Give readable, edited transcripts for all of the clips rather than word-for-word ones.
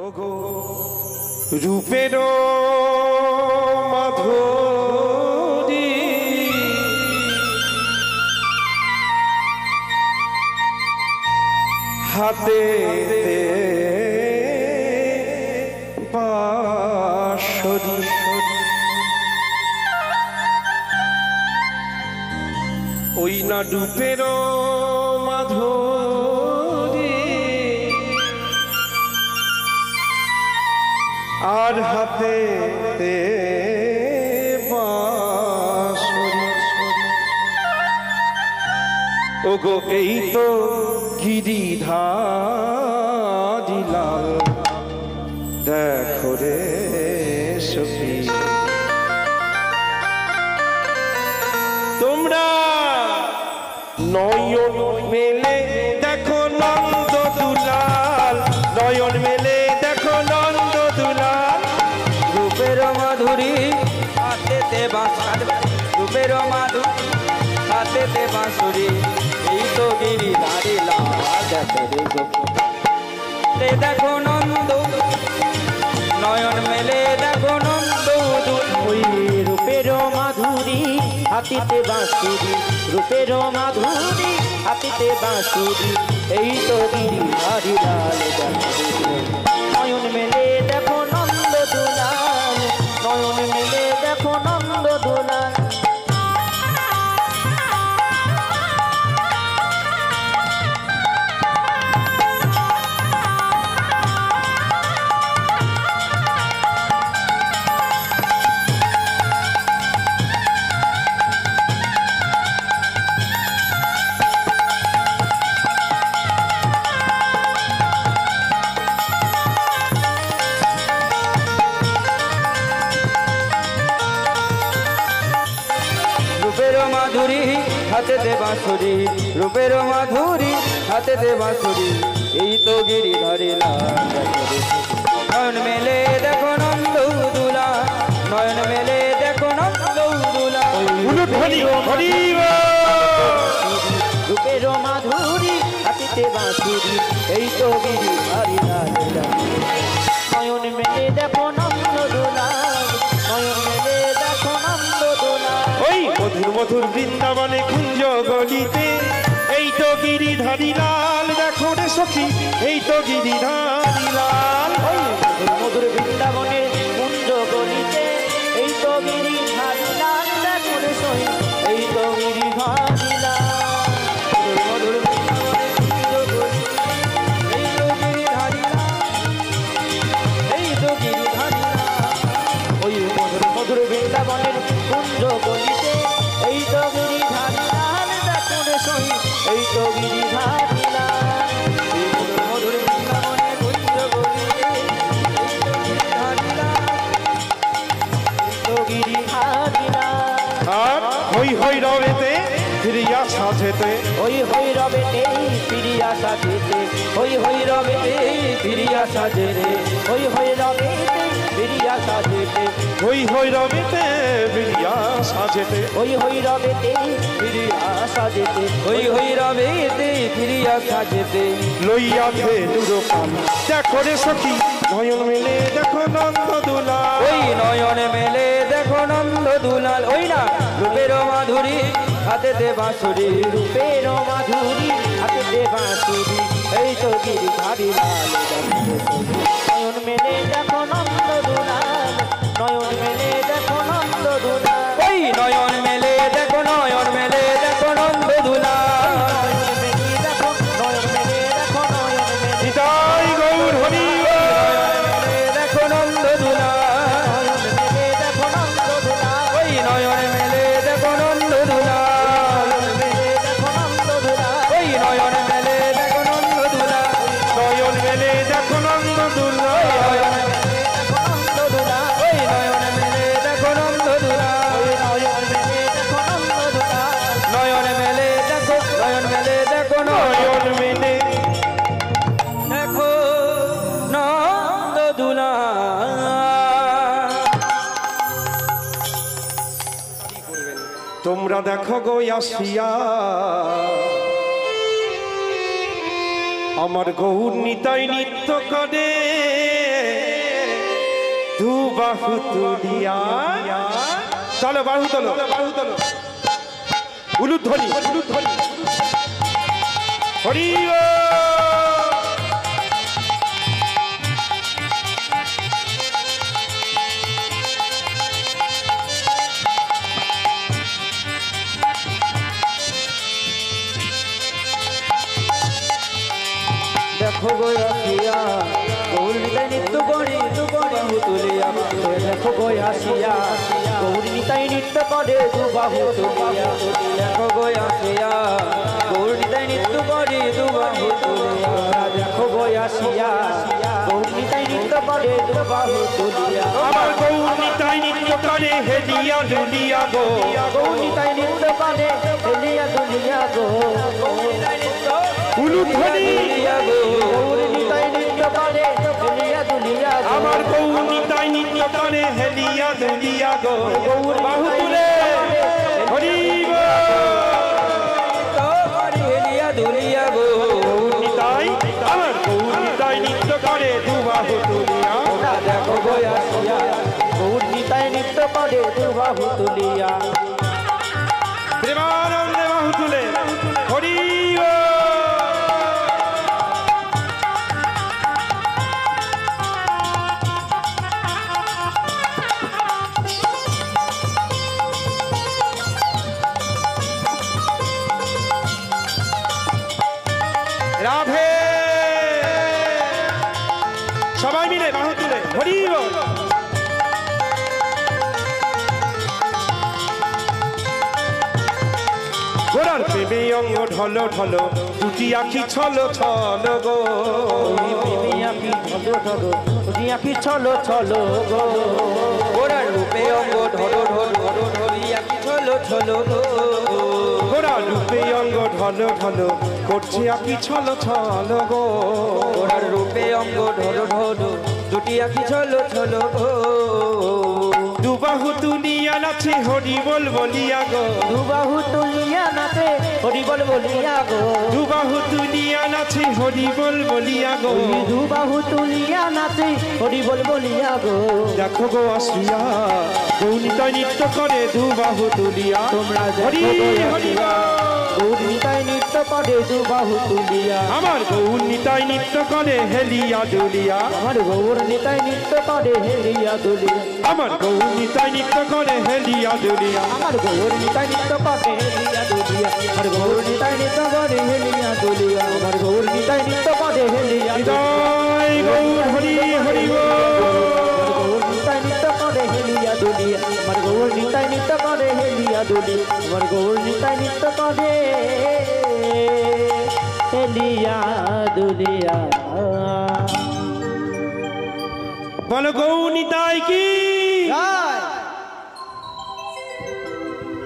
ওগো রূপের মাধুরী হাতে বাঁশরি ওই না রূপের মাধুরী আর হাতে বাঁশরি ওগো এই তো গিরিধারী লাল দেখো রে সখী তোমরা নয়ন মেলে দেখো নন্দ দুলাল নয়ন মেলে দেখো নন্দ দুলাল রূপের মাধুরী হাতেতে বাঁশরি রূপের মাধুরী হাতেতে বাঁশরি এই তো গিরিধারী লাল দেখো নন্দ নয়ন মেলে দেখো নন্দ ওই রূপের মাধুরী হাতিতে বাঁশুরি রূপের মাধুরী হাতিতে বাঁশুরি এই তো গিরিধারী লাল নয়ন মেলে দেখো নন্দ দুলাল নয়ন মেলে দেখো নন্দ দুলাল মাধুরী হাতেতে বাঁশরি রূপের মাধুরী হাতেতে বাঁশরি এই তো গিরিধারী লাল নয়ন মেলে দেখো নন্দ দুলাল নয়ন মেলে দেখো নন্দ দুলাল রূপের মাধুরী হাতিতে বাঁশুরি এই তো গিরিধারী লাল নয়ন মেলে দেখো নন্দ দুলাল নয়ন মেলে দেখো নন্দ দুলাল ওই মধুর মধুর বৃন্দাবনে কুঞ্জ গলিতে এই তো গিরিধারী লাল দেখো রে সখী এই তো গিরিধারী লাল ওই মধুর বৃন্দাবনে কুঞ্জ গলিতে এই তো গিরিধারী লাল দেখো রে সখী এই তো গিরিধারী লাল মধুর বৃন্দাবনে কুঞ্জ গলিতে এই তো গিরিধারী লাল এই তো গিরিধারী লাল ওই মধুর মধুর বৃন্দাবনের কুঞ্জ গলিতে এই তো গিরিধারী লাল দেখো রে সখী এই তো গিরিধারী লাল মধুর বৃন্দাবনে কুঞ্জ গলিতে এই তো গিরিধারী লাল এই তো গিরিধারী লাল আর হই হই রবেতে ফিরিয়া সাজেতে হই হই রবেতে ফিরিয়া সাজেতে হই হই রবেতে ফিরিয়া সাজেতে হই হই রবেতে ফিরিয়া সাজেতে হই হই রবেতে ফিরিয়া সাজেতে হই হই রবেতে ফিরিয়া সাজেতে হই হই রবেতে ফিরিয়া সাজেতে লইয়া ধে নুরপাল দেখো রে সখী নয়ন মেলে দেখো নন্দ দুলাল ওই নয়ন মেলে দেখো নন্দ দুলাল ওই না রূপের মাধুরী হাতেতে বাঁশরি রূপের মাধুরী হাতেতে বাঁশুরি এই তো গিরিধারী লাল নয়ন মেলে দেখো নন্দ দুলাল নয়ন মেলে দেখো নন্দ দুলাল ওই নয়ন মেলে দেখো নয়ন মেলে দেখো নন্দ দুলাল নয়ন মেলে দেখো নয়ন মেলে দেখো নয়ন মেলে নিতাই গৌর হরি দেখো নন্দ দুলাল নয়ন মেলে দেখো নন্দ দুলাল ওই নয়ন মেলে দেখো নন্দ দুলাল নয়ন মেলে দেখো নন্দ দুলাল ওই নয়ন মেলে দেখো নন্দ দুলাল নয়ন মেলে দেখো নন্দ দুলাল নয়ন মেলে দেখো নন্দ দুলাল ওই নয়ন মেলে দেখো নন্দ দুলাল নয়ন মেলে দেখো নন্দ দুলাল নয়ন মেলে দেখো নয়ন মেলে দেখো নয়ন মেলে দেখো নন্দ দুলাল তোমরা দেখো গো আসিয়া আমার গৌর নিতাই নিত্য করে দু বাহু তুলিয়া চলো বাহু তোলো উলুধ্বনি হরি দেখো গো আসিয়া গৌরীতাই নৃত্য করে বাহু তুলিয়া দেখো গো আসিয়া গৌরীতাই নৃত্য করে দু বাহু তুলিয়া দেখো গো আসিয়া গৌরীতাই নৃত্য করে দু বাহু তুলিয়া দেখো গো আসিয়া গৌরীতাই নৃত্য করে দু বাহু তুলিয়া আমার গৌরীতাই নৃত্য করে হেলিয়া দুলিয়া গো গৌরীতাই নৃত্য করে হেলিয়া দুলিয়া গো উলুধ্বনি গৌরীতাই নৃত্য করে হেলিয়া দুলিয়া গো আমার গৌরীতাই নৃত্য করে হেলিয়া দুলিয়া গো বাহু তুলে হরি হেলিয়া দুলিয়া গো গৌরীতাই আমার গৌরীতাই নৃত্য করে দু বাহু তুলিয়া দেখো গো আসিয়া গৌরীতাই নৃত্য করে দু বাহু তুলিয়া প্রেমানন্দে বাহু তুলে হরি রাধে সবাই মিলে বাহু তুলে হরি বল। গোড়ার প্রেমে অঙ্গ ঢলো ঢলো দুটি আখি ছলো ছলো গো আঁকি ছলো ছলো আঁকি ছলো ছলো গো ওরার রূপে অঙ্গ ঢলো ঢলো ঢলিয়া কি ছলো ছলো গো গোড়ার রূপে অঙ্গ ঢলো ঢলো করছে আখি ছলো ছলো গো ওরার রূপে অঙ্গ ঢলো ঢলো দুটি আঁকি ছলো ছলো গো দুবাহু তুলিয়া নাচে হরি বল বলিয়া গো দু বাহু তুলিয়া নাচে হরি বল বলিয়া গো দুবাহু তুলিয়া নাচে হরি বল বলিয়া গো দু বাহু তুলিয়া নাচে হরি বল বলিয়া গো দেখো গো আসিয়া গৌরীতাই নৃত্য করে দুবাহু তুলিয়া তোমরা হরি দেখো গো হরি আসিয়া গৌরীতাই নৃত্য করে দু বাহু তুলিয়া আমার গৌরীতাই নৃত্য করে হেলিয়া দুলিয়া আমার গৌরীতাই নৃত্য করে হেলিয়া দুলিয়া আমার গৌরীতাই নৃত্য করে হেলিয়া দুলিয়া আমার গৌরীতাই নৃত্য করে হেলিয়া দুলিয়া আমার গৌরীতাই নৃত্য করে হেলিয়া দুলিয়া আমার গৌরীতাই নৃত্য করে হেলিয়া হৃদয় গৌর হরি হরি বল। গৌরীতাই নৃত্য করে হেলিয়া দুলিয়া আমার গৌরীতাই নৃত্য করে হেলিয়া দুলিয়া আমার গৌরীতাই নৃত্য করে হেলিয়া দুলিয়া বলো গৌরীতাই কি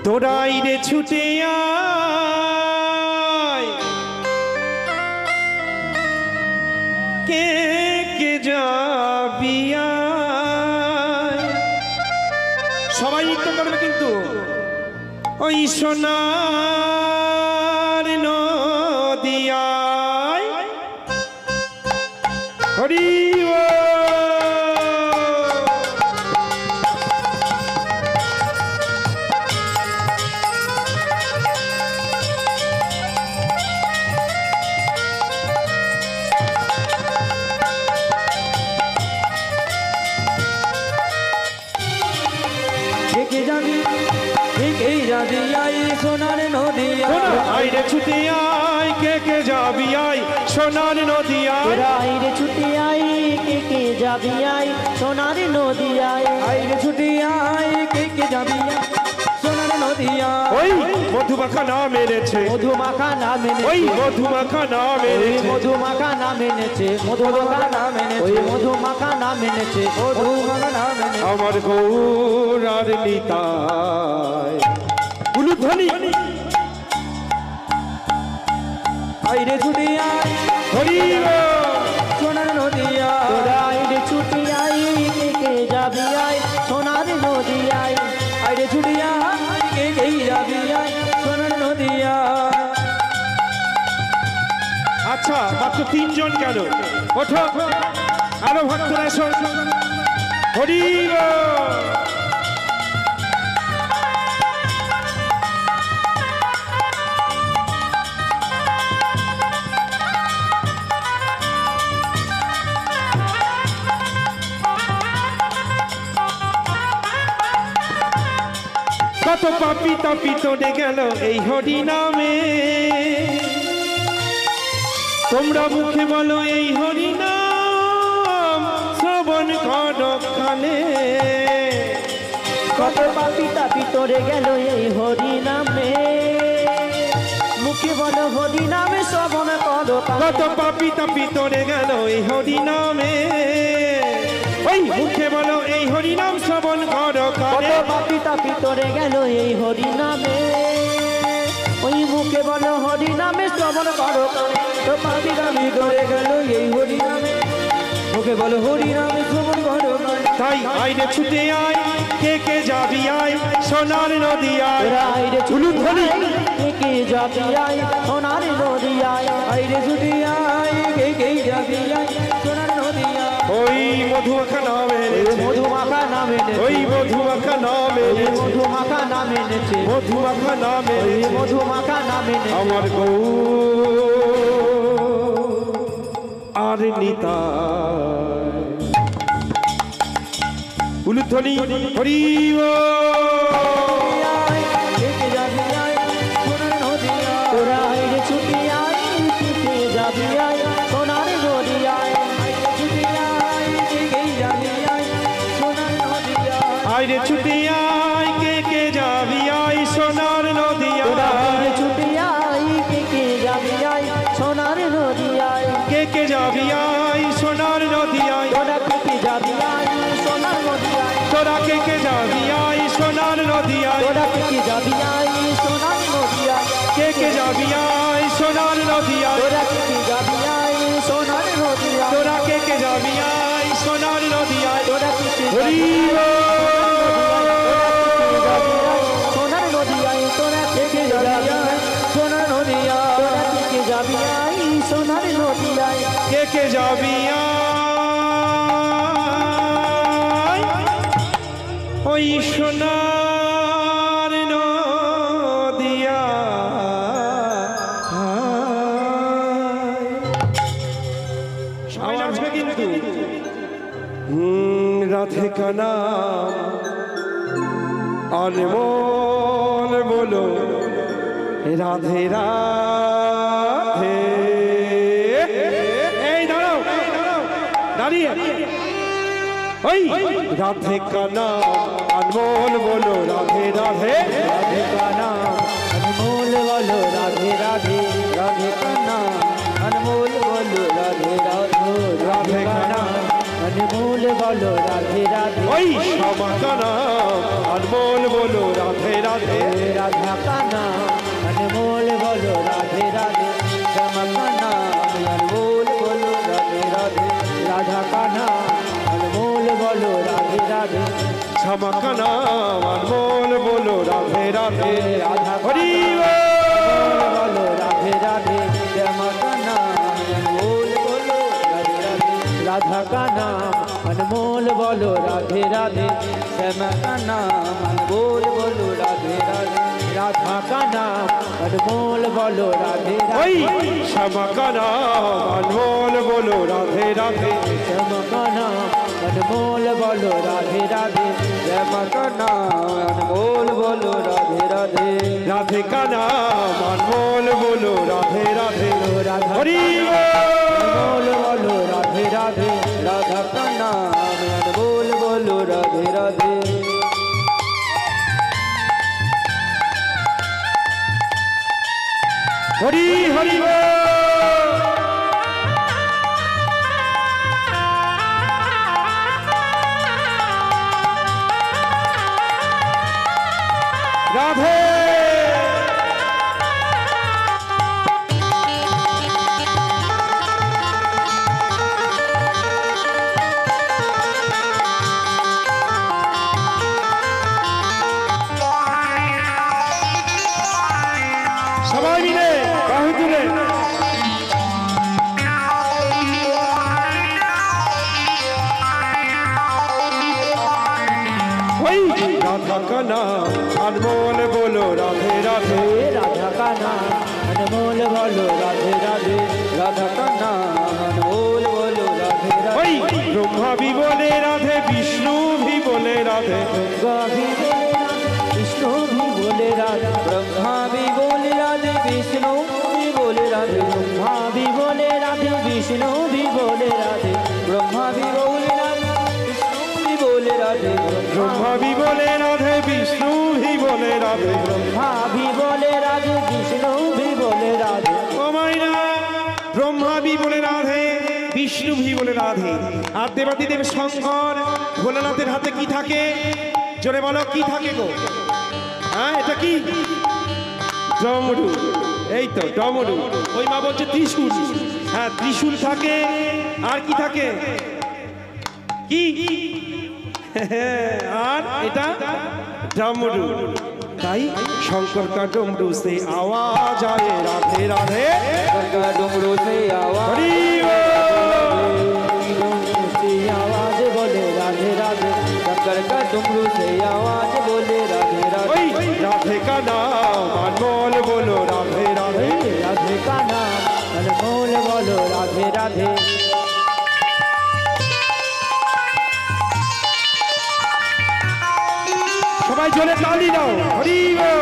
তোরাই রে ছুটে আয় কে কে যাবি আয়। সবাই নৃত্য করবে কিন্তু ওই সোনার নদিয়ায় হরি বল। কে যাবি কে যাবি আই সোনার নদিয়া আইরে ছুটে আয় কে কে যাবি আয় সোনার নদিয়ায় তোরা আইরে ছুটি আই কে যাবি আই সোনার নদিয়ায় আইরে ছুটি আই কে যাবি আই সোনার নদিয়া ওই মধুমাখা না মেরেছে মধুমাখা নাম ওই এনেছে মধুমাখা না মেরেছে মধুমাখা নাম এনেছে মধুমাখা নাম এনেছে ওই মধুমাখা নাম এনেছে মধুমাখা নাম এনেছে আমার গৌর আর নিতাই উলুধ্বনি আইরে ছুটি আই হরি বল। সোনার নদিয়া তোরা আইরে ছুটি আই কে যাবি আই সোনার নদিয়ায় আইরে ছুটি আই কে যাবি আই সোনার নদিয়া আচ্ছা মাত্র তিনজন কেন ওঠো আরো ভক্তরা এসো হরি বল। কত পাপি তাপি তোড়ে গেল এই হরি নামে, তোমরা মুখে বলো এই হরি নাম শ্রবণ করো কানে। কত পাপি তাপি তোরে গেল এই হরি নামে, মুখে বলো হরি নামে শ্রবণ করো কানে। কত পাপি তাপি তোড়ে গেল এই হরি নামে, ওই মুখে বলো এই হরি নাম শ্রবণ করো কত কানে। পাপি তাপি তোরে গেল এই হরি নামে, ওই মুখে বলো হরি নামে শ্রবণ করো কানে। তো পাপি তাপি তোরে গেল এই হরি নামে, মুখে বলো হরি নামে শ্রবণ করো কানে। তাই আইরে ছুটে আয়, কে কে যাবি আয় সোনার নদী আয়। তোরা আইরে হুলুদ ছুটি ধ্বনি। আয়, কে যাবি আয় সোনার নদী আয়। আইরে ছুটি আয়, কে যাবি আয় সোনার নদী আয়। ওই মধুমাখা নাম এনেছে, মধুমাখা নাম এনেছে, ওই মধুমাখা নাম এনেছে, মধুমাখা নাম এনেছে, মধুমাখা নাম এনেছে মধুমাখা নাম এনেছে। আমার গৌ আর নিতাই। উলুধ্বনি হরি তোরা আইরে ছুটি আয়, ছুটে যাবি আয় সোনার নদী আয়। আইরে ছুটি আয়, কে কে যাবি আয় সোনার নদী তোরা আইরে আয়। ছুটি আয়, কে যাবি আয় সোনার নদী আয়। কে কে যাবি আয় সোনার নদী আয়। তোরা কে যাবি আয় সোনার নদী আয়। তোরা কে কে যাবি আয় সোনার নদী আয়। তোরা কে যাবি আয় সোনার নদী আয়। কে কে যাবি আয় সোনার নদী আয়। তোরা কে যাবি আয় সোনার নদী আয়। তোরা কে কে যাবি আয় সোনার নদী আয়। তোরা কে হরি সোনার নদী আয়। তোরা কে যাবি আয় সোনার নদী আয়। তোরা কে যাবি আয় সোনার নদী আয়। কে কে যাবি আয় ওই সোনার নদী আয়। সবাই নাচবে কিন্তু। রাধে কানা অনমোল বলো রাধে রাধে। এই দাঁড়াও দাঁড়িয়ে ওই রাধে কানা অনমোল বলো রাধে রাধে। রাধে কানা অনমোল বলো রাধে রাধে। রাধে কানা অনমোল বলো রাধে রাধে। রাধে কানা অনমোল বলো রাধে রাধে। ওই শ্যামা কানা অনমোল বলো রাধে রাধে। রাধা কানা অনমোল বলো রাধে রাধে। শ্যামা কানা অনমোল বলো রাধে রাধে। রাধা কানা অনমোল বলো রাধে রাধে। শ্যামা কানা অনমোল বলো রাধে রাধে। রাধা হরি বলো রাধে রাধে। শ্যামা কানা অনমোল বলো রাধে রাধে। রাধা কানা অনমোল বলো রাধে রাধে। শ্যামা কানা অনমোল বলো রাধে রাধে। রাধা কানা অনমোল বলো রাধে ওই রাধে। শ্যামা কানা অনমোল বলো রাধে রাধে। শ্যামা কানা অনমোল বলো রাধে রাধে। শ্যামা কানা অনমোল বলো রাধে রাধে। রাধে কানা অনমোল বলো রাধে রাধে। রাধা হরি অনমোল বলো রাধে রাধে। রাধা কানা অনমোল বলো রাধে রাধে। হরি হরি রাধে। সবাই মিলে বাহু তুলে का नाम अनमोल बोलो राधे राधे राधा का नाम अनमोल बोलो राधे राधे राधा का नाम अनमोल बोलो राधे ওই राधे ब्रह्मा भी बोले राधे विष्णु भी बोले राधे गंगा भी बोले राधे विष्णु भी बोले राधे ब्रह्मा भी बोले राधे विष्णु भी बोले राधे ब्रह्मा भी बोले राधे विष्णु भी बोले राधे ब्रह्मा भी बोले राधे विष्णु भी बोले राधे ब्रह्मा भी बोले राधे विष्णु भी बोले राधे ब्रह्मा भी बोले राधे विष्णु भी बोले राधे ও মাইনা ব্রহ্মা भी बोले राधे বিষ্ণু भी बोले राधे আর দেবাদিদেব শঙ্কর ভোলানাথের হাতে কি থাকে জোরে বলো কি থাকে গো হ্যাঁ এটা কি ডমরু এই তো ডমরু ওই মা বলছে ত্রিশূল হ্যাঁ ত্রিশূল থাকে আর কি থাকে কি আর এটা ডমরু তাই শঙ্কর का डमरू से आवाज आए राधे राधे गंगा डुमरू से आवाज हरि से आवाज बोले राधे राधे शंकर का डुमरू से आवाज बोले राधे राधे ओई राधे का नाम अनमोल बोलो राधे राधे राधे का नाम अनमोल बोलो राधे राधे সবাই জোরে তালি দাও হরি বল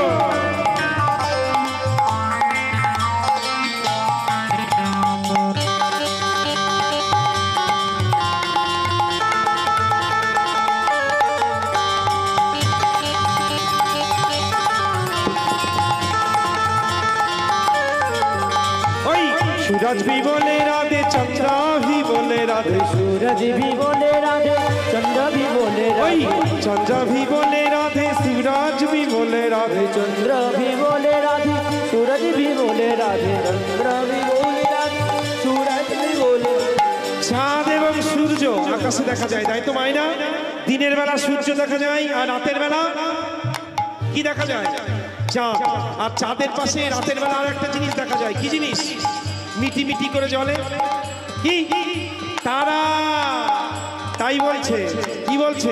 सूरज भी बोले राधे चंद्रा भी बोले राधे सूरज भी बोले राधे चंद्र भी बोले ओई राधे चंद्र भी बोले राधे सूरज भी बोले राधे चंद्र भी बोले राधे सूरज भी बोले राधे चंद्र भी बोले राधे सूरज भी बोले চাঁদ এবং সূর্য আকাশে দেখা যায় তাই তো মাইনা দিনের বেলা সূর্য দেখা যায় আর রাতের বেলা কি দেখা যায় চাঁদ আর চাঁদের পাশে রাতের বেলা আর একটা জিনিস দেখা যায় কি জিনিস মিটি মিটি করে জ্বলে কি তারা তাই বলছে কি বলছে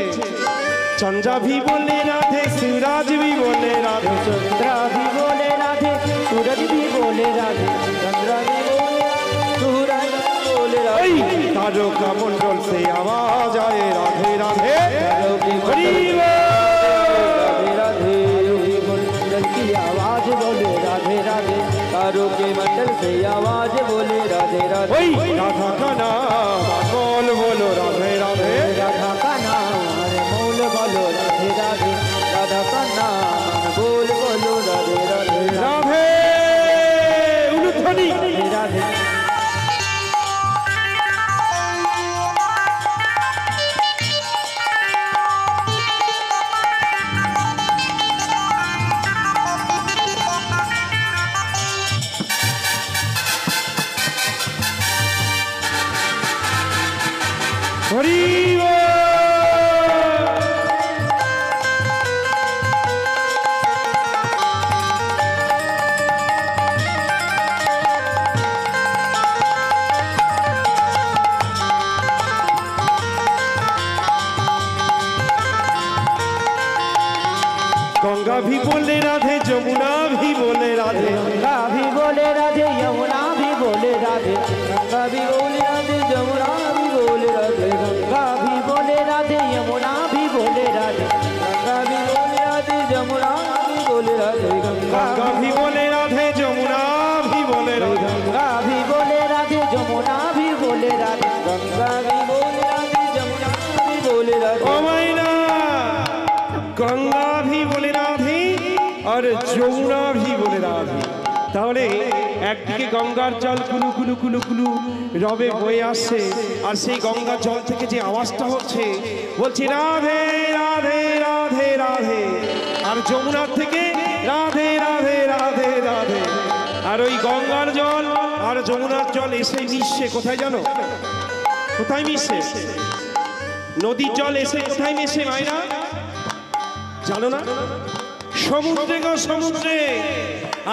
চন্দ্রা ভি বলে রাধে सूरज भी बोले राधे चंद्र भी बोले राधे सूरज भी बोले राधे चंद्र भी बोले सूरज भी बोले ओई राधे तारों का मंडल से आवाज आए राधे राधे हरि बोल राधे राधे मंडल की आवाज बोले राधे राधे तारों के मंडल से आवाज बोले राधे राधे ओई राधा का नाम बोल बोलो राधे राधे राधा का नाम अनमोल बोलो राधे राधे राधा का नाम बोल बोलो राधे राधे राधे उलुध्वनि राधे राधे हरि बोल गंगा भी बोले राधे जमुना भी बोले राधे गंगा भी बोले राधे यमुना भी बोले राधे गंगा भी बोले राधे जमुना भी बोले राधे गंगा भी बोले राधे यमुना भी बोले राधे गंगा भी बोले राधे जमुना भी बोले राधे गंगा भी बोले राधे जमुना भी बोले राधे गंगा भी बोले राधे यमुना भी बोले राधे गंगा भी बोले राधे जमुना भी बोले राधे ओ मैना गंगा भी बोले राधे और যমুনা भी बोले राधे তাহলে একদিকে গঙ্গার জল কুলু কুলু কুলু কুলু রবে বয়ে আসছে আর সেই গঙ্গার জল থেকে যে আওয়াজটা হচ্ছে বলছি রাধে রাধে রাধে রাধে আর যমুনার থেকে রাধে রাধে রাধে রাধে আর ওই গঙ্গার জল আর যমুনার জল এসে মিশছে কোথায় জানো কোথায় মিশছে নদীর জল এসে কোথায় মিশে মাইনা জানো না সমুদ্রে গো সমুদ্রে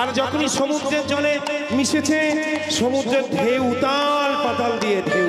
আর যখনই সমুদ্রের জলে মিশেছে সমুদ্রের ঢেউ উতাল পাতাল দিয়ে ঢেউ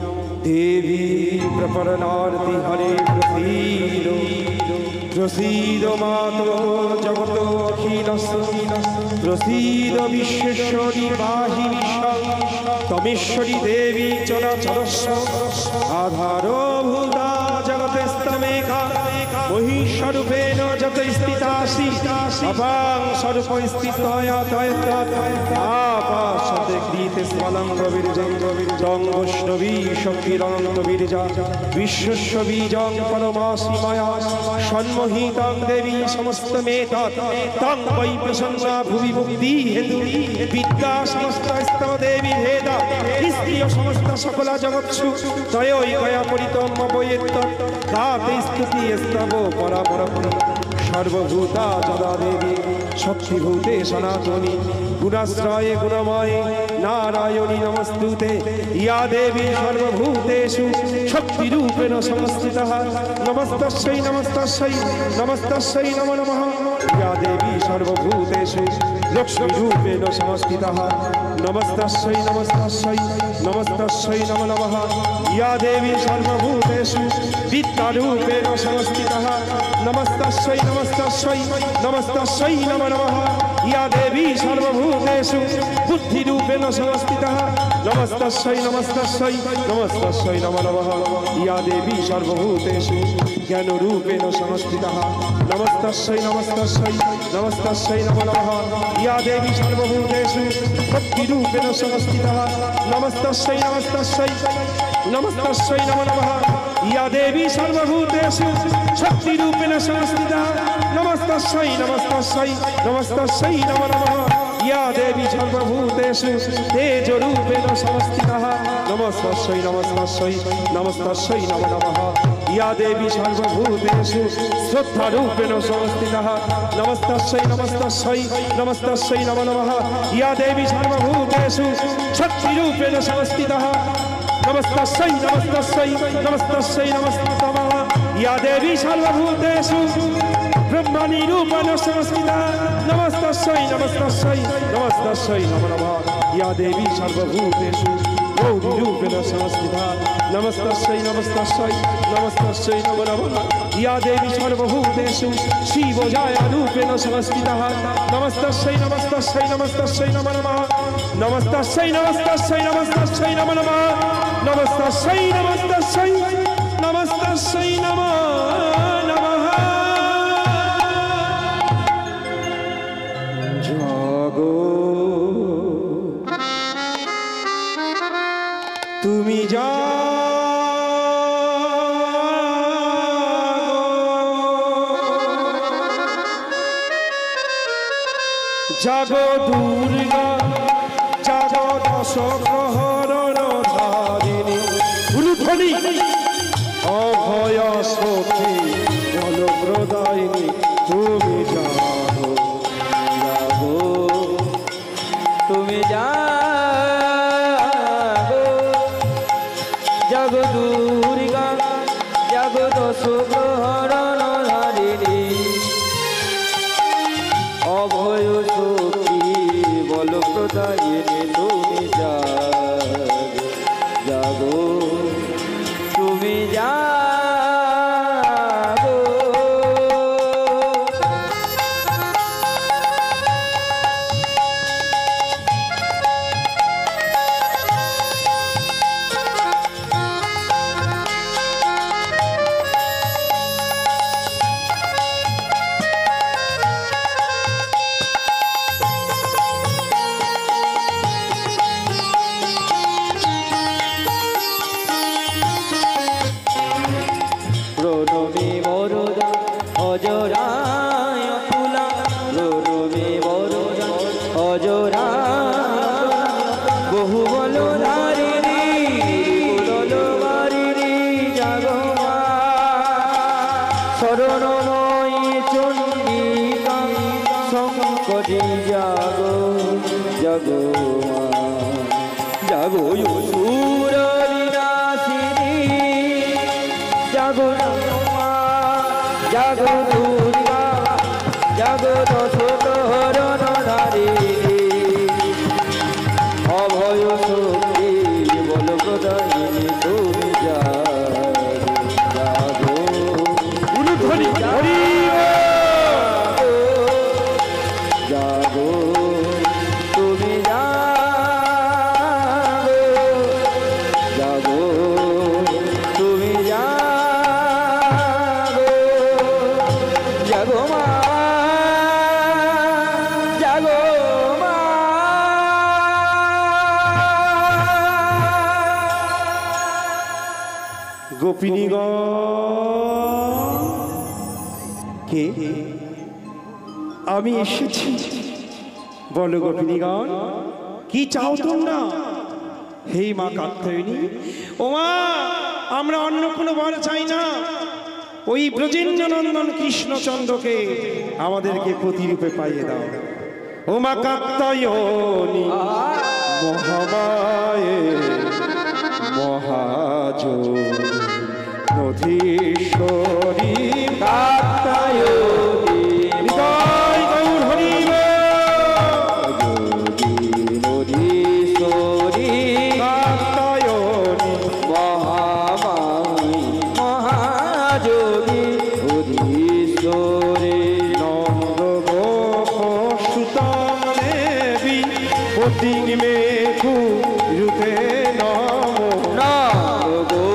देवी प्रपरनार्ति हरे प्रसीद प्रसीद मातो जगतो अखिलस्य प्रसीद विश्वेश्वरी पाहि विश्वं तमेश्वरी देवी चराचरस्य आधारो भूता जगतस्तमेका महिषरूपेण जत स्थितासि अपां सर्वस्थितया आपाशते कृते स्वलङ्गवीर्यं तं वैष्णवी शक्तिरन्तवीर्या विश्वस्य बीजं परमासि मया सन्मोहितं देवी समस्तमेतत् तं वै प्रसन्ना भुवि मुक्ति हेतु विद्या समस्तस्तव देवी भेदा स्त्रिय समस्त सकल जगत्सु तयोकया परितं अवयेत्तत् ताते स्तुति स्तव परापरम् सर्वभूता जदा देवी शक्तिभूते सनातनी गुणाश्रये गुणमये नारायणी नमस्तुते या देवी सर्वभूतेषु शक्तिरूपेण संस्थितः नमस्तस्यै नमस्तस्यै नमस्तस्यै नमो नमः या देवी सर्वभूतेषु लक्ष्मीरूपेण संस्थितः नमस्तस्यै नमस्तस्यै नमस्तस्यै नमो नमः या देवी सर्वभूतेषु विद्यारूपेण संस्थितः नमस्तस्यै नमस्तस्यै नमस्तस्यै नमो नमः या देवी सर्वभूतेषु बुद्धिरूपेण संस्थितः नमस्तस्यै नमस्तस्यै नमस्तस्यै नमो नमः या देवी सर्वभूतेषु ज्ञानरूपेण संस्थितः नमस्तस्यै नमस्तस्यै नमस्तस्यै नमो नमः या देवी सर्वभूतेषु भक्तिरूपेण संस्थितः नमस्तस्यै नमस्तस्यै नमस्तस्यै नमो नमः या देवी सर्वभूतेषु शक्तिरूपेण संस्थितः नमस्तस्यै नमस्तस्यै नमस्तस्यै नमो नमः या देवी सर्वभूतेषु तेजरूपेण संस्थितः नमस्तस्यै नमस्तस्यै नमस्तस्यै नमो नमः या देवी सर्वभूतेषु श्रद्धारूपेण संस्थितः नमस्तस्यै नमस्तस्यै नमस्तस्यै नमो नमः या देवी सर्वभूतेषु शक्तिरूपेण संस्थितः नमस्तस्यै नमस्तस्यै नमस्तस्यै नमस्तमः या देवी सर्वभूतेषु ब्रह्मणि रूपेण संस्थिता नमस्तस्यै नमस्तस्यै नमस्तस्यै नमो नमः या देवी सर्वभूतेषु गौरी रूपेण संस्थिता नमस्तस्यै नमस्तस्यै नमस्तस्यै नमो नमः या देवी सर्वभूतेषु शिवजाया रूपेण संस्थितः नमस्तस्यै नमस्तस्यै नमस्तस्यै नमो नमः नमस्तस्यै नमस्तस्यै नमस्तस्यै नमो नमः नमस्तस्यै नमस्तस्यै नमस्तस्यै नमो नमः जागो तुमी जागो दुर्गा जागो दश प्रहरण धारिणी उलुध्वनि अभय सखी बलप्रदायिनी तुमी जागो जागो তুমি जागो जागो दुर्गा जागो दश प्रहरण धारिणी अभय सखी बल प्रदायिनी তুমি जागो जागो তুমি जागो जागो जागो जागो सूर विनाशिनी जागो जागो दुर्गा जागो दश प्रहरण धारिणी अभय शक्ति बल प्रदायिनी তুমি গোপিনীগণ, কে? আমি এসেছি। বলো গোপিনীগণ, কি চাও তোমরা? হে মা কাত্যায়নী, ও মা, আমরা অন্য কোনো বর চাই না। ওই ব্রজেন্দ্র নন্দন কৃষ্ণচন্দ্রকে আমাদেরকে প্রতিরূপে পাইয়ে দাও। ও মা কাত্যায়নী মহামায়ে মহাযোগী নধীশ্বরী কাত্যায়নী হৃদয় গৌর হরি নদীশ্বরী কাত্যায়নী মহামায়ী মহাযোগী অধীশ্বরী নন্দ গোপ সুতাদেবী পত্নী মে রূপে নমো নাগো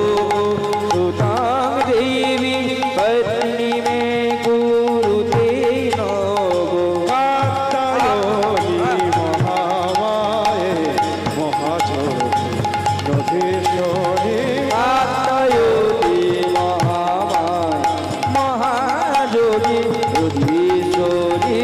সুতাং দেবী পত্নী মে গুরুতে নগো কাত্যায়নী মহামায়ে মহাযোগী নধীশ্বরী কাত্যায়নী মহামায় মহাযোগী অধীশ্বরী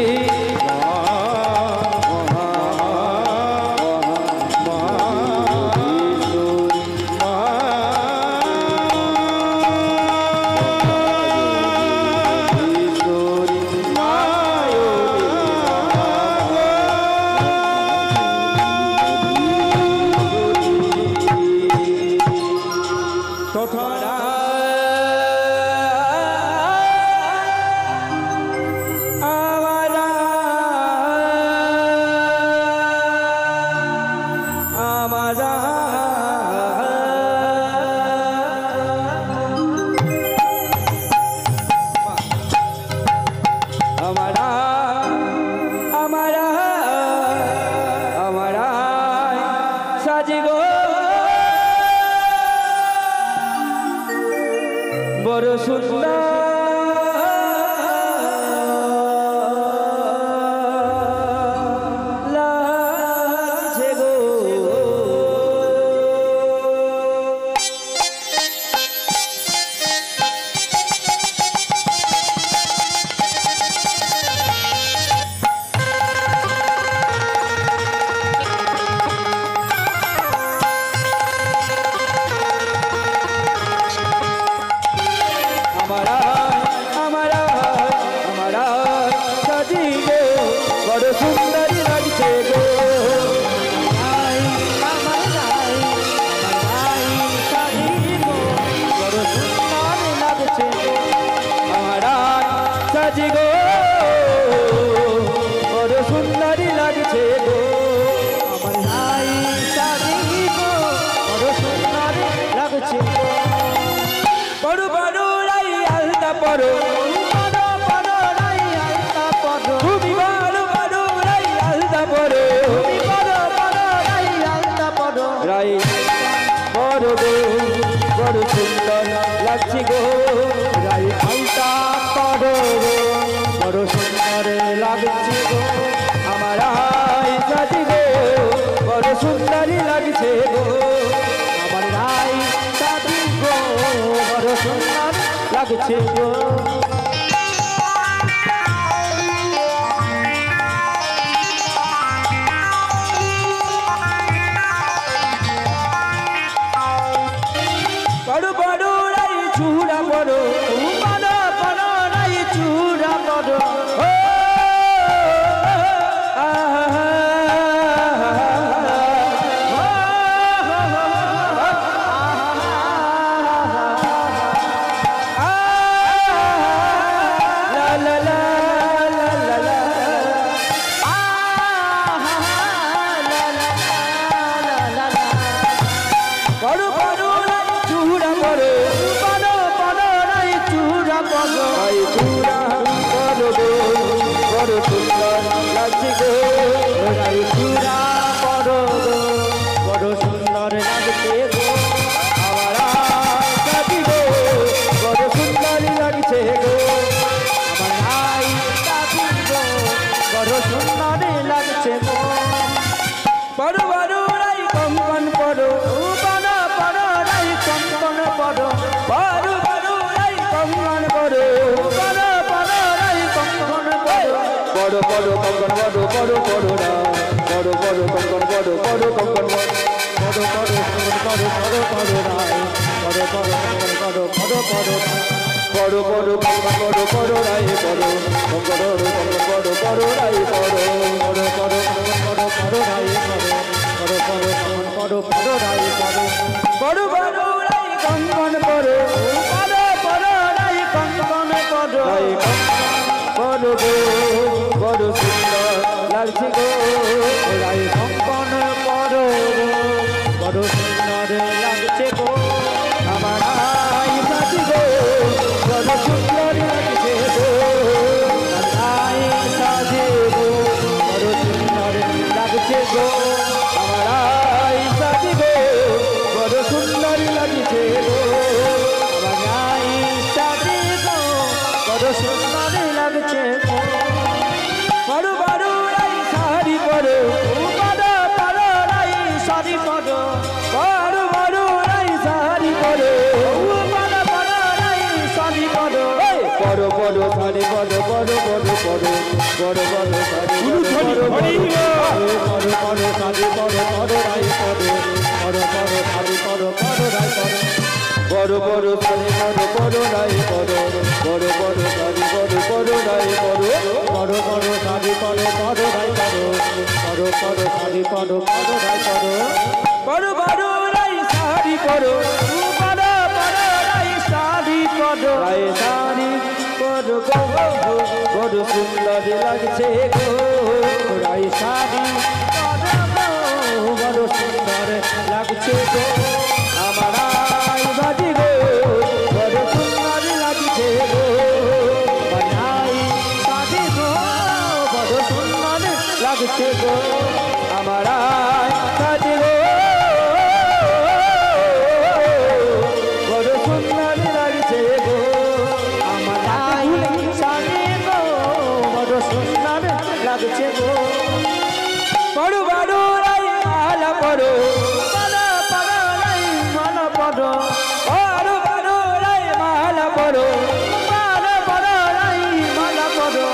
বড় সুন্দর লাগছে গো বড় সুন্দরী লাগছে গো বড় সুন্দর লাগছে আমার সাজি গো বড় সুন্দরী লাগছে গো আমার নাই সাজি গো বড় সুন্দর লাগছে গো বড় বড় রাই আলতা পড়ো রাই বড় গো বড় সুন্দর লাগছে গো রাই আলতা পড়ো গো বড় সুন্দর লাগছে গো আমার রাই সাজি গো বড় সুন্দরী লাগছে গো আমার রাই সাজি গো বড় সুন্দর লাগছে গো বড় বড় রাই চূড়া বড় বড় বড় রাই চূড়া বড় বড় বড় বড় রায় বড় বড় কঙ্কন বড় বড় কঙ্কন বড় বড় বড় বড় বড় বড় রায় বড় বড় কঙ্কন বড় বড় বড় বড় বড় কঙ্কন বড় বড় রায় বড় কঙ্কন বড় বড় রায় বড় বড় বড় কঙ্কন বড় বড় রায় বড় বড় বড় কঙ্কন বড় বড় রায় বড় বড় বড় রায় কঙ্কন বড় বড় বড় রায় কঙ্কন বড় রায় বড় গো বড় সুন্দর লাগছে গো রায় কঙ্কন বড় বড় সুন্দর লাগছে গো আমার রায় সাজি গো বড় সুন্দর লাগছে গো রায় সাজে গো বড় সুন্দর লাগছে গো আমার রায় সাজি গো বড় সুন্দর লাগছে গো আমার রায় সাজে গো বড় সুন্দর লাগছে গো বড় বড় রাই শাড়ি পরো বড় বড় রাই শাড়ি পরো বড় বড় রাই শাড়ি পরো বড় বড় রাই শাড়ি পরো বড় বড় শাড়ি পরো বড় বড় পরো বড় বড় শাড়ি বড় বড় বড় বড় শাড়ি পরো বড় রাই পরো বড় বড় শাড়ি পরো বড় রাই পরো বড় বড় শাড়ি পরো বড় রাই পরো বড় বড় শাড়ি পরো বড় রাই পরো বড় বড় শাড়ি পরো বড় রাই পরো বড় বড় শাড়ি পরো বড় রাই পরো বড় বড় রাই শাড়ি পরো বড় বড় রাই শাড়ি পরো রাই শাড়ি পরো গো বড় সুন্দর লাগছে গো রাই শাড়ি পরো বড় সুন্দর লাগছে গো আমার রাই বাজি গো বড় সুন্দর লাগছে গো বানাই সাজি গো বড় সুন্দর লাগছে গো আমার রাই সাজি গো বড় সুন্দর লাগছে গো আমার রাই সাজি গো বড় সুন্দর লাগছে গো বড় বড় রাই মালা পরো বড় বড় রাই মালা পরো বড় বড় রাই মালা পরো বড় বড় রাই মালা পরো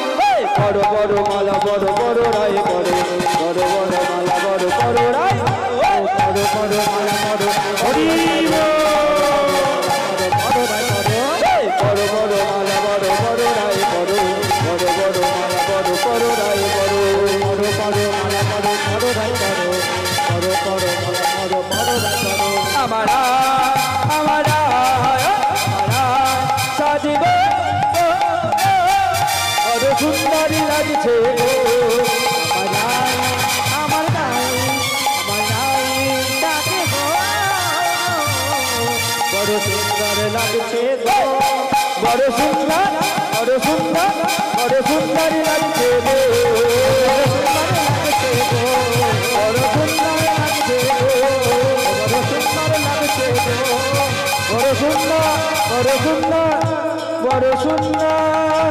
বড় বড় মালা বড় বড় রাই পরো বড় বড় মালা বড় বড় রাই বড় বড় মালা বড় হরি বড় রাই পরো বড় বড় মালা বড় বড় রাই পরো বড় বড় মালা বড় বড় রাই পরো বড় বড় মালা বড় বড় রাই পরো বড় বড় মালা বড় বড় রাই পরো আমারা আমারা আমারা সাজিব বড় সুন্দর লাগছে গো আমার গায়ে আমার গায়ে ডাকে গো বড় সুন্দর লাগছে গো বড় সুন্দর বড় সুন্দর বড় সুন্দর লাগছে গো বড় সুন্দর লাগছে গো বড় সুন্দর লাগছে গো বড় সুন্দর বড় সুন্দর বড় সুন্দর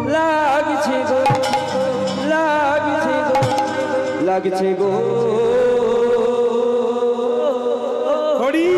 লাগছে গো লাগছে গো লাগছে গো হরি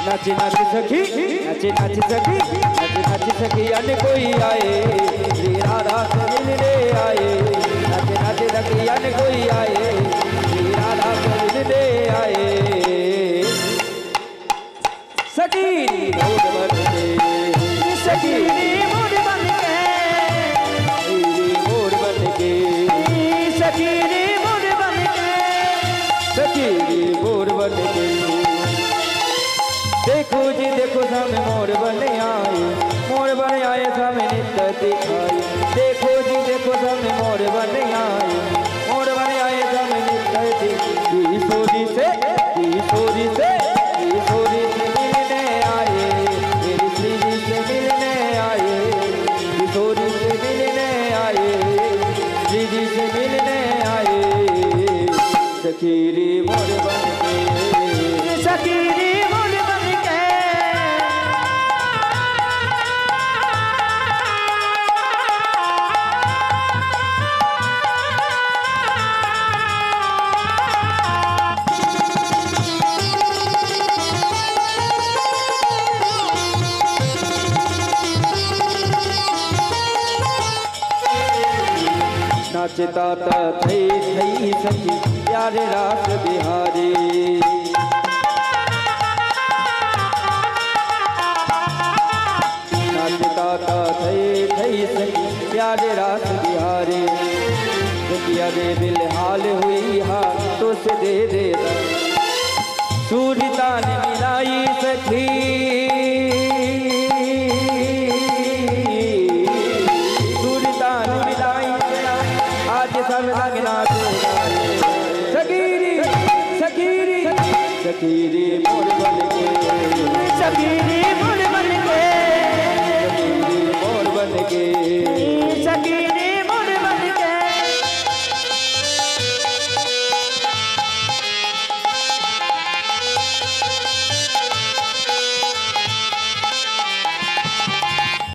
नाच नाच सखी नाच नाच सखी नाच नाच सखी अन कोई आए श्री राधा से मिलने आए नाच नाच सखी अन कोई आए श्री राधा से मिलने आए सखी मोड़ बन के सखी मोड़ बन के मोड़ बन के सखी मोड़ बन के सखी मोड़ बन के देखो जी देखो सामने मोर बन आए सामने नित्य दिखाई। देखो जी देखो सामने मोर बन आए सामने नित्य दिखाई। किशोरी से मिलने आए, मेरी श्री जी से मिलने आए, किशोरी से मिलने आए, श्री जी से मिलने आए। सखीरी मोर बन के, सखीरी मोर बन के, नाचता थई सखी प्यारे रास बिहारी। नाचता थई सखी प्यारे रास बिहारी। सखिया रे दिल हाल हुई हाथों से दे सूर्यता ने मिलाई सखी, सूर्यता ने मिलाई आज सब लगना सखीरी मोर बन के, सखीरी